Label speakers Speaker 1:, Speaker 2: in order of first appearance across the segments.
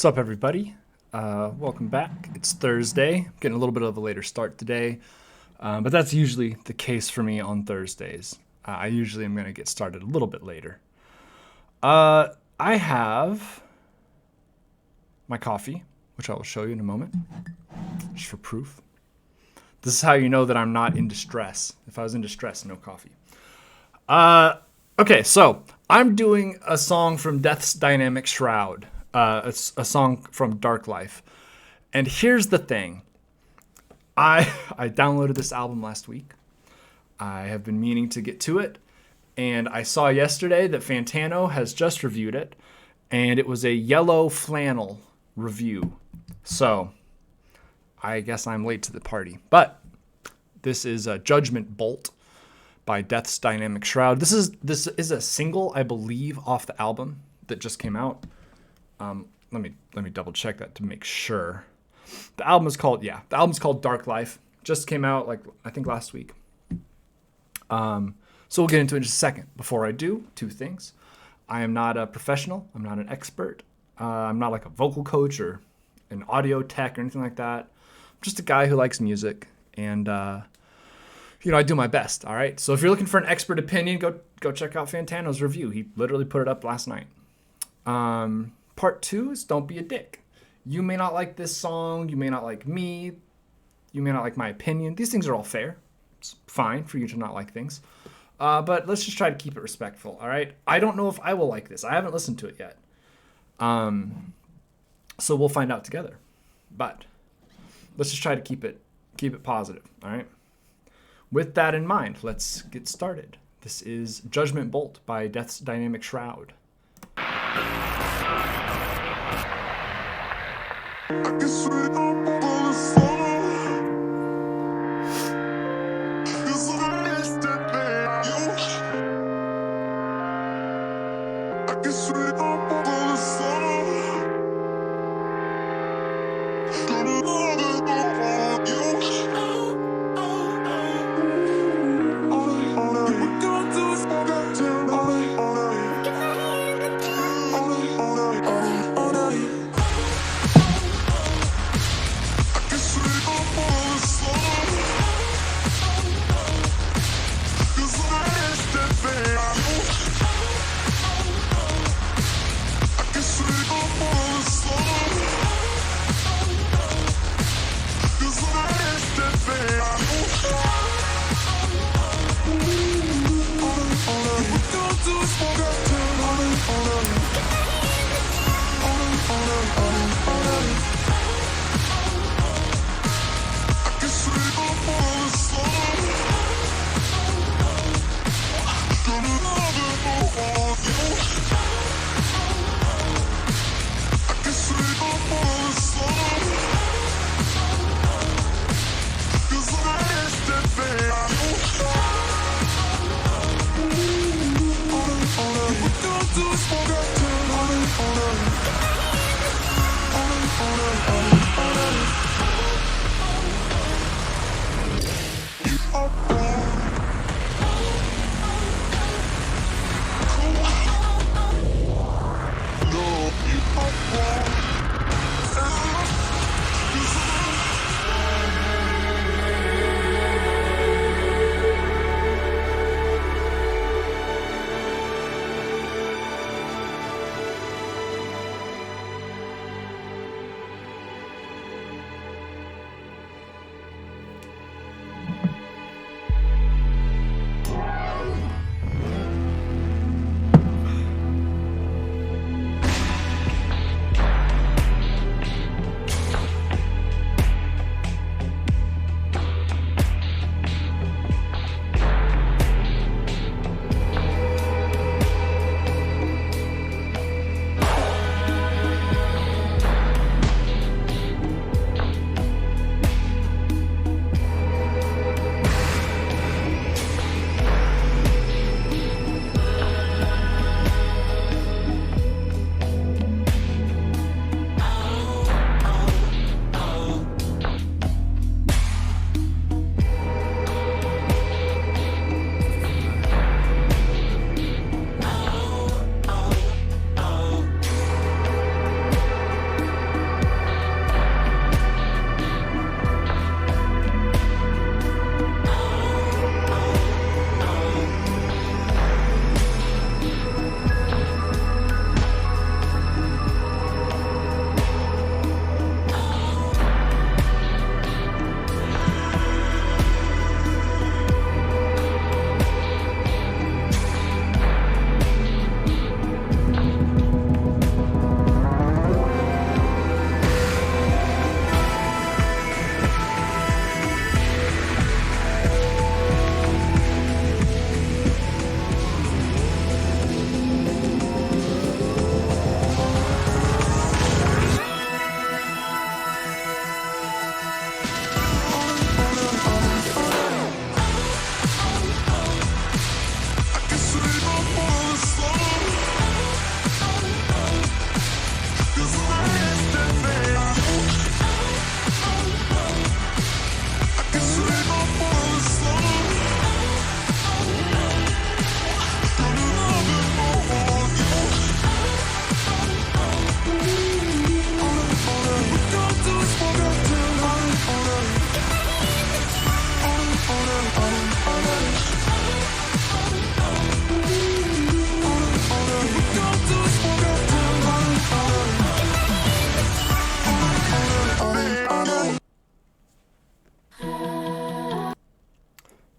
Speaker 1: What's up, everybody? Welcome back. It's Thursday. Getting a little bit of a later start today, but that's usually the case for me on Thursdays. I usually am going to get started a little bit later. I have my coffee, which I will show you in a moment, just for proof. This is how you know that I'm not in distress. If I was in distress, no coffee. Okay, so I'm doing a song from Death's Dynamic Shroud. It's a song from Dark Life. And here's the thing. I downloaded this album last week. I have been meaning to get to it. And I saw yesterday that Fantano has just reviewed it. And it was a yellow flannel review. So I guess I'm late to the party. But this is a Judgment Bolt by Death's Dynamic Shroud. This is a single, I believe, off the album that just came out. Let me double check that to make sure. The album's called Dark Life. Just came out I think last week. So we'll get into it in just a second. Before I do, two things. I am not a professional. I'm not an expert. I'm not like a vocal coach or an audio tech or anything like that. I'm just a guy who likes music, and I do my best. All right. So if you're looking for an expert opinion, go check out Fantano's review. He literally put it up last night. Part two is don't be a dick. You may not like this song. You may not like me. You may not like my opinion. These things are all fair. It's fine for you to not like things. But let's just try to keep it respectful, all right? I don't know if I will like this. I haven't listened to it yet. So we'll find out together. But let's just try to keep it positive, all right? With that in mind, let's get started. This is Judgment Bolt by Death's Dynamic Shroud. I can swear I'm all the summer. 'Cause I missed it, man. I can swear I'm all the summer. Gonna love it all you. You were gone to forget till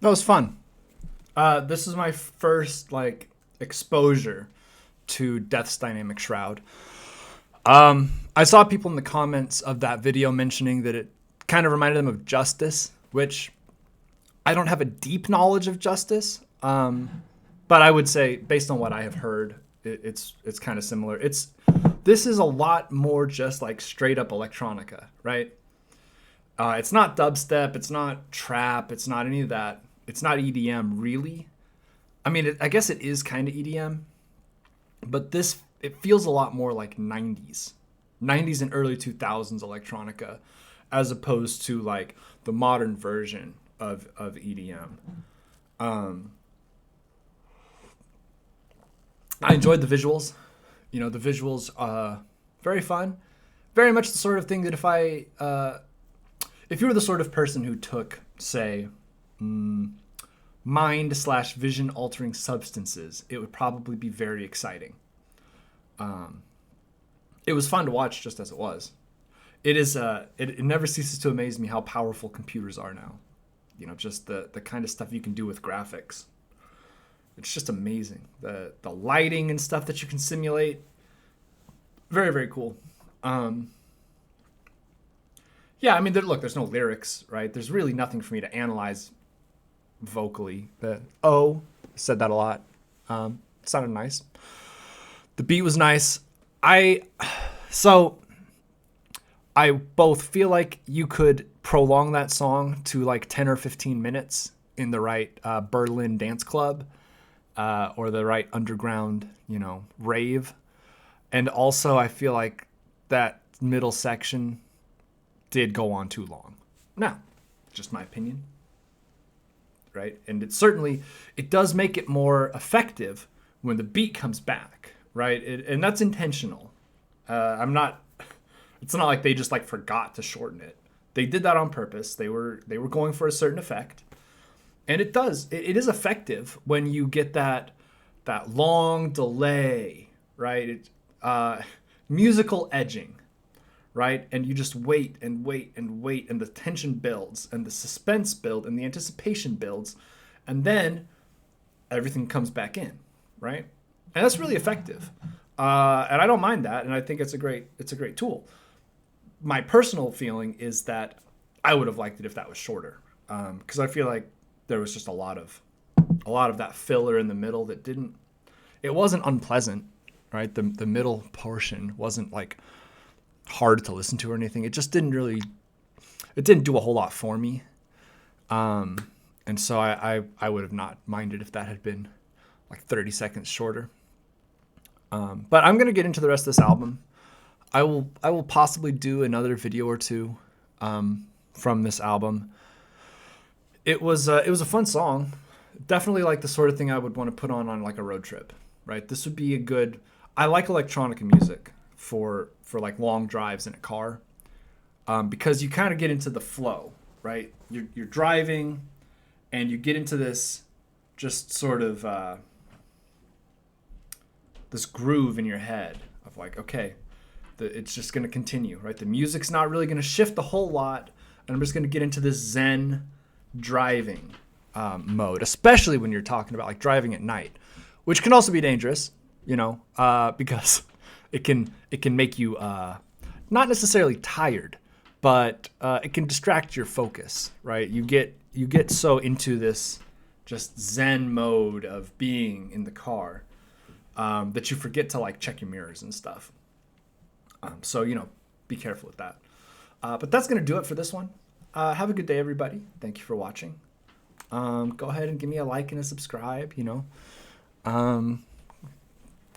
Speaker 1: That was fun. This is my first like exposure to Death's Dynamic Shroud. I saw people in the comments of that video mentioning that it kind of reminded them of Justice, which I don't have a deep knowledge of Justice, but I would say based on what I have heard, it's kind of similar. This is a lot more just like straight up electronica, right? It's not dubstep, it's not trap, it's not any of that. It's not EDM really. I mean, I guess it is kind of EDM, but it feels a lot more like 90s and early 2000s electronica, as opposed to like the modern version of EDM. I enjoyed the visuals. You know, the visuals, very fun, very much the sort of thing that if you were the sort of person who took, say, mind/vision altering substances, it would probably be very exciting. It was fun to watch just as it was. It never ceases to amaze me how powerful computers are now. You know, just the kind of stuff you can do with graphics. It's just amazing. The lighting and stuff that you can simulate. Very, very cool. Yeah, I mean, there's no lyrics, right? There's really nothing for me to analyze vocally. Said that a lot. It sounded nice. The beat was nice. I both feel like you could prolong that song to like 10 or 15 minutes in the right Berlin dance club or the right underground, rave. And also I feel like that middle section did go on too long. Now, just my opinion, right? And it does make it more effective when the beat comes back, right? And that's intentional. It's not like they just like forgot to shorten it. They did that on purpose. They were going for a certain effect. And it is effective when you get that long delay, right? Musical edging, right? And you just wait and wait and wait, and the tension builds, and the suspense builds, and the anticipation builds, and then everything comes back in, right? And that's really effective. And I don't mind that, and I think it's a great tool. My personal feeling is that I would have liked it if that was shorter, because I feel like there was just a lot of that filler in the middle that it wasn't unpleasant, right? The middle portion wasn't like hard to listen to or anything. It just didn't do a whole lot for me. And so I would have not minded if that had been like 30 seconds shorter. But I'm going to get into the rest of this album. I will possibly do another video or two from this album. It was a fun song. Definitely like the sort of thing I would want to put on like a road trip, right? This would be I like electronica music for like long drives in a car, because you kind of get into the flow, right? You're driving and you get into this just sort of this groove in your head of like, okay, it's just going to continue, right? The music's not really going to shift a whole lot, and I'm just going to get into this zen driving mode, especially when you're talking about like driving at night, which can also be dangerous, because it can make you not necessarily tired, but it can distract your focus, right? You get so into this just zen mode of being in the car that you forget to like check your mirrors and stuff. So be careful with that. But that's gonna do it for this one. Have a good day, everybody. Thank you for watching. Go ahead and give me a like and a subscribe.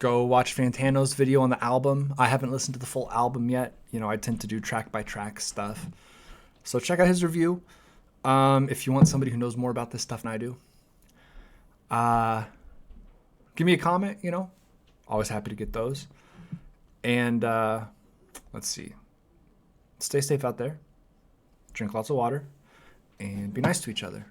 Speaker 1: Go watch Fantano's video on the album. I haven't listened to the full album yet. I tend to do track by track stuff. So check out his review if you want somebody who knows more about this stuff than I do. Give me a comment, Always happy to get those. And let's see. Stay safe out there. Drink lots of water. And be nice to each other.